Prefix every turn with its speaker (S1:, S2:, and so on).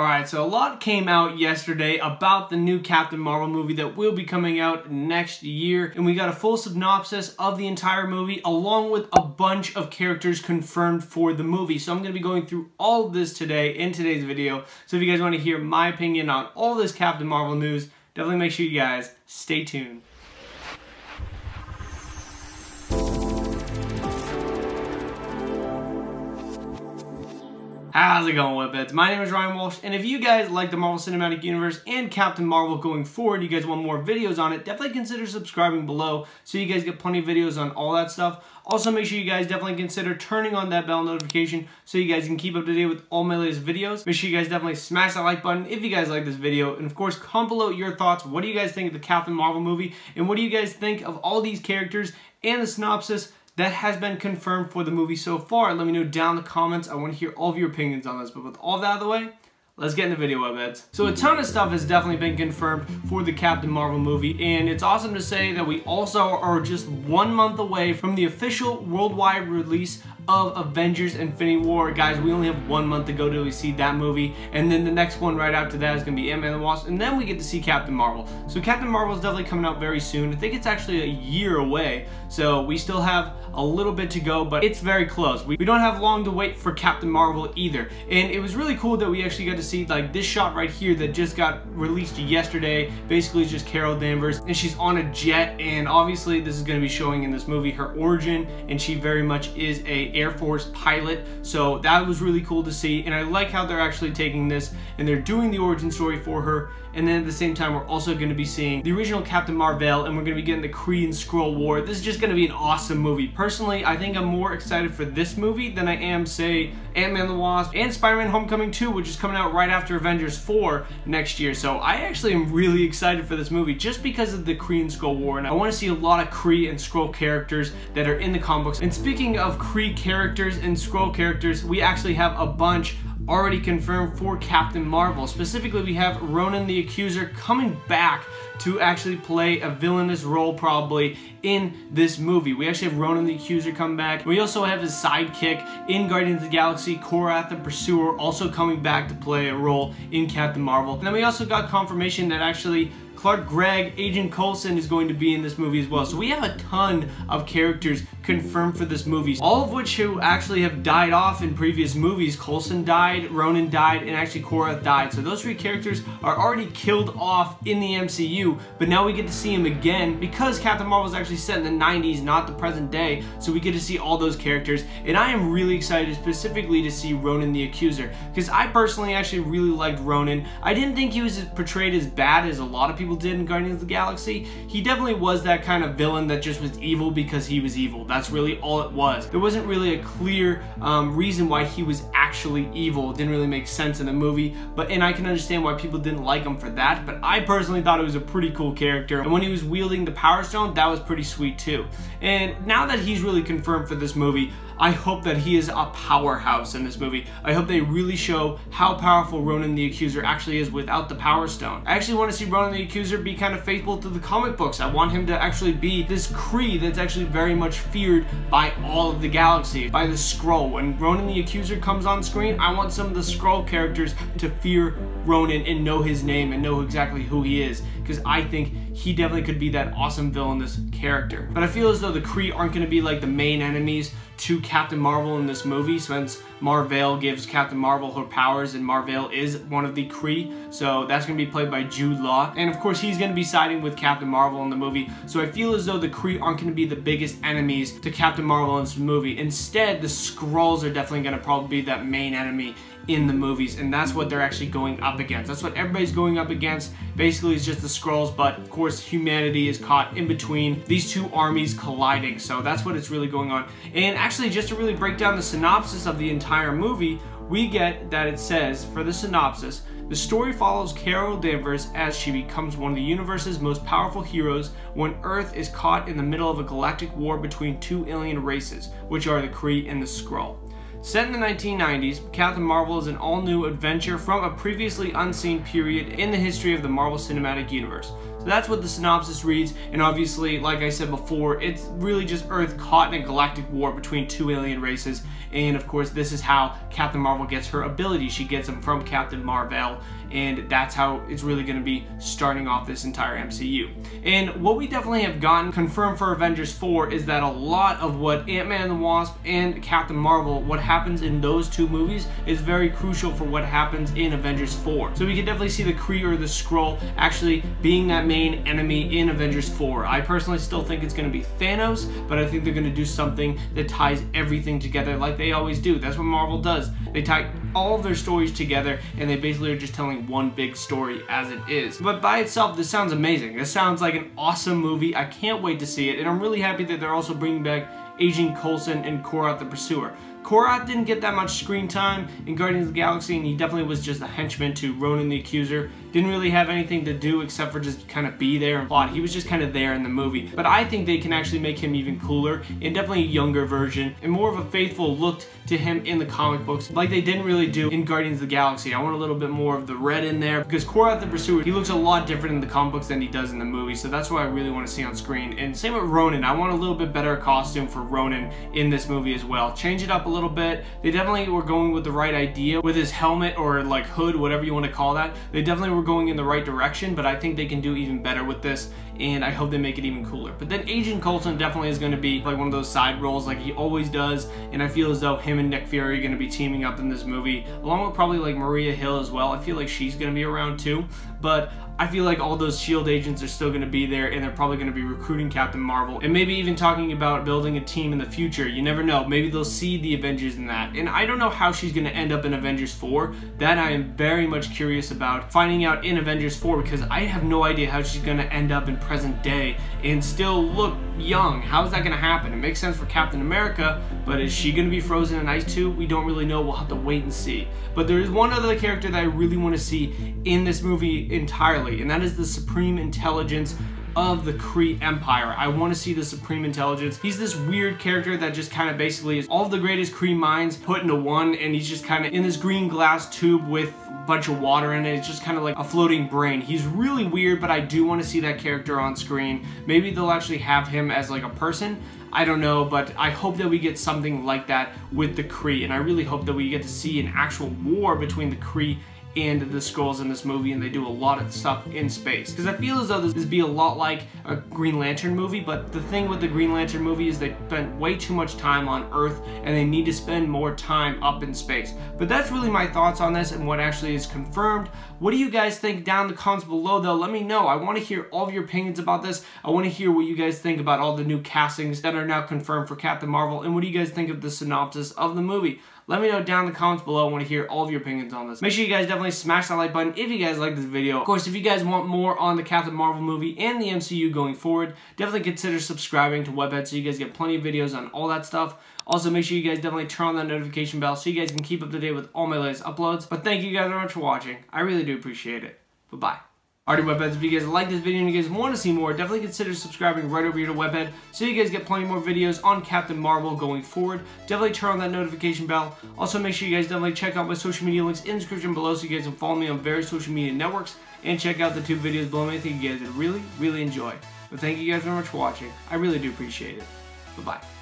S1: Alright, so a lot came out yesterday about the new Captain Marvel movie that will be coming out next year, and we got a full synopsis of the entire movie along with a bunch of characters confirmed for the movie. So I'm going to be going through all of this today in today's video. So if you guys want to hear my opinion on all this Captain Marvel news, definitely make sure you guys stay tuned. How's it going, Webheads? My name is Ryan Walsh, and if you guys like the Marvel Cinematic Universe and Captain Marvel going forward, you guys want more videos on it, definitely consider subscribing below so you guys get plenty of videos on all that stuff. Also, make sure you guys definitely consider turning on that bell notification so you guys can keep up to date with all my latest videos. Make sure you guys definitely smash that like button if you guys like this video, and of course, comment below your thoughts. What do you guys think of the Captain Marvel movie, and what do you guys think of all these characters and the synopsis that has been confirmed for the movie so far? Let me know down in the comments. I want to hear all of your opinions on this. But with all that out of the way, let's get in the video, Webheads. So a ton of stuff has definitely been confirmed for the Captain Marvel movie, and it's awesome to say that we also are just 1 month away from the official worldwide release of Avengers Infinity War. Guys, we only have 1 month to go till we see that movie, and then the next one right after that is going to be Ant-Man and the Wasp, and then we get to see Captain Marvel. So Captain Marvel is definitely coming out very soon. I think it's actually a year away, so we still have a little bit to go, but it's very close. We don't have long to wait for Captain Marvel either, and it was really cool that we actually got to see like this shot right here that just got released yesterday. Basically it's just Carol Danvers, and she's on a jet, and obviously this is going to be showing in this movie her origin, and she very much is a Air Force pilot, so that was really cool to see. And I like how they're actually taking this and they're doing the origin story for her, and then at the same time we're also going to be seeing the original Captain Marvel, and we're going to be getting the Kree and Skrull War. This is just going to be an awesome movie. Personally, I think I'm more excited for this movie than I am, say, Ant-Man and the Wasp and Spider-Man Homecoming 2, which is coming out right after Avengers 4 next year. So I actually am really excited for this movie just because of the Kree and Skrull War, and I want to see a lot of Kree and Skrull characters that are in the comic books. And speaking of Kree characters and Skrull characters, we actually have a bunch already confirmed for Captain Marvel. Specifically, we have Ronan the Accuser coming back to actually play a villainous role probably in this movie. We actually have Ronan the Accuser come back. We also have his sidekick in Guardians of the Galaxy, Korath the Pursuer, also coming back to play a role in Captain Marvel. And then we also got confirmation that actually Clark Gregg, Agent Coulson, is going to be in this movie as well. So we have a ton of characters confirmed for this movie, all of which who actually have died off in previous movies. Coulson died, Ronan died, and actually Korath died. So those three characters are already killed off in the MCU, but now we get to see them again because Captain Marvel is actually set in the 90s, not the present day. So we get to see all those characters, and I am really excited specifically to see Ronan the Accuser, because I personally actually really liked Ronan. I didn't think he was portrayed as bad as a lot of people did in Guardians of the Galaxy. He definitely was that kind of villain that just was evil because he was evil. That's really all it was. There wasn't really a clear reason why he was actually evil. It didn't really make sense in the movie, and I can understand why people didn't like him for that, but I personally thought it was a pretty cool character, and when he was wielding the Power Stone, that was pretty sweet too. And now that he's really confirmed for this movie, I hope that he is a powerhouse in this movie. I hope they really show how powerful Ronan the Accuser actually is without the Power Stone. I actually want to see Ronan the Accuser be kind of faithful to the comic books. I want him to actually be this Kree that's actually very much feared by all of the galaxy, by the Skrull. When Ronan the Accuser comes on screen, I want some of the Skrull characters to fear Ronan and know his name and know exactly who he is, because I think he definitely could be that awesome villainous character. But I feel as though the Kree aren't going to be like the main enemies to Captain Marvel in this movie, since Marvel gives Captain Marvel her powers, and Marvel is one of the Kree, so that's going to be played by Jude Law, and of course he's going to be siding with Captain Marvel in the movie. So I feel as though the Kree aren't going to be the biggest enemies to Captain Marvel in this movie. Instead, the Skrulls are definitely going to probably be that main enemy in the movies, and that's what they're actually going up against. That's what everybody's going up against. Basically, it's just the Skrulls, but of course humanity is caught in between these two armies colliding, so that's what it's really going on. And actually, just to really break down the synopsis of the entire movie, we get that it says, for the synopsis, the story follows Carol Danvers as she becomes one of the universe's most powerful heroes when Earth is caught in the middle of a galactic war between two alien races, which are the Kree and the Skrull. Set in the 1990s, Captain Marvel is an all-new adventure from a previously unseen period in the history of the Marvel Cinematic Universe. So that's what the synopsis reads, and obviously, like I said before, it's really just Earth caught in a galactic war between two alien races, and of course this is how Captain Marvel gets her ability. She gets them from Captain Marvel, and that's how it's really going to be starting off this entire MCU. And what we definitely have gotten confirmed for Avengers 4 is that a lot of what Ant-Man and the Wasp and Captain Marvel, what happens in those two movies is very crucial for what happens in Avengers 4. So we can definitely see the Kree or the Skrull actually being that main enemy in Avengers 4. I personally still think it's going to be Thanos, but I think they're going to do something that ties everything together like they always do. That's what Marvel does. They tie all of their stories together, and they basically are just telling one big story as it is. But by itself, this sounds amazing. This sounds like an awesome movie. I can't wait to see it, and I'm really happy that they're also bringing back Agent Coulson and Korath the Pursuer. Korath didn't get that much screen time in Guardians of the Galaxy, and he definitely was just a henchman to Ronan the Accuser. Didn't really have anything to do except for just kind of be there and plot. He was just kind of there in the movie. But I think they can actually make him even cooler, and definitely a younger version, and more of a faithful look to him in the comic books, like they didn't really do in Guardians of the Galaxy. I want a little bit more of the red in there, because Korath the Pursuer, he looks a lot different in the comic books than he does in the movie, so that's what I really want to see on screen. And same with Ronan. I want a little bit better costume for Ronan in this movie as well. Change it up a little bit. They definitely were going with the right idea with his helmet, or like hood, whatever you want to call that. They definitely were going in the right direction, but I think they can do even better with this, and I hope they make it even cooler. But then Agent Coulson definitely is going to be like one of those side roles like he always does, and I feel as though him and Nick Fury are going to be teaming up in this movie, along with probably like Maria Hill as well. I feel like she's going to be around too, but I feel like all those S.H.I.E.L.D. agents are still going to be there, and they're probably going to be recruiting Captain Marvel, and maybe even talking about building a team in the future. You never know. Maybe they'll see the Avengers in that. And I don't know how she's going to end up in Avengers 4. That I am very much curious about finding out in Avengers 4, because I have no idea how she's going to end up in present day and still look young. How is that going to happen? It makes sense for Captain America, but is she going to be frozen in ice too? We don't really know. We'll have to wait and see. But there is one other character that I really want to see in this movie entirely, and that is the Supreme Intelligence of the Kree Empire. I want to see the Supreme Intelligence. He's this weird character that just kind of basically is all of the greatest Kree minds put into one, and he's just kind of in this green glass tube with a bunch of water in it. It's just kind of like a floating brain. He's really weird, but I do want to see that character on screen. Maybe they'll actually have him as like a person. I don't know, but I hope that we get something like that with the Kree, and I really hope that we get to see an actual war between the Kree and the Skrulls in this movie, and they do a lot of stuff in space. Because I feel as though this would be a lot like a Green Lantern movie, but the thing with the Green Lantern movie is they spent way too much time on Earth, and they need to spend more time up in space. But that's really my thoughts on this and what actually is confirmed. What do you guys think down in the comments below though? Let me know. I want to hear all of your opinions about this. I want to hear what you guys think about all the new castings that are now confirmed for Captain Marvel, and what do you guys think of the synopsis of the movie? Let me know down in the comments below. I want to hear all of your opinions on this. Make sure you guys definitely smash that like button if you guys like this video. Of course, if you guys want more on the Captain Marvel movie and the MCU going forward, definitely consider subscribing to Webhead so you guys get plenty of videos on all that stuff. Also, make sure you guys definitely turn on that notification bell so you guys can keep up to date with all my latest uploads. But thank you guys very much for watching. I really do appreciate it. Bye-bye. Alright, Webheads, if you guys like this video and you guys want to see more, definitely consider subscribing right over here to Webhead so you guys get plenty more videos on Captain Marvel going forward. Definitely turn on that notification bell. Also, make sure you guys definitely check out my social media links in the description below so you guys can follow me on various social media networks, and check out the 2 videos below me I think you guys would really, really enjoy. But thank you guys very much for watching. I really do appreciate it. Bye-bye.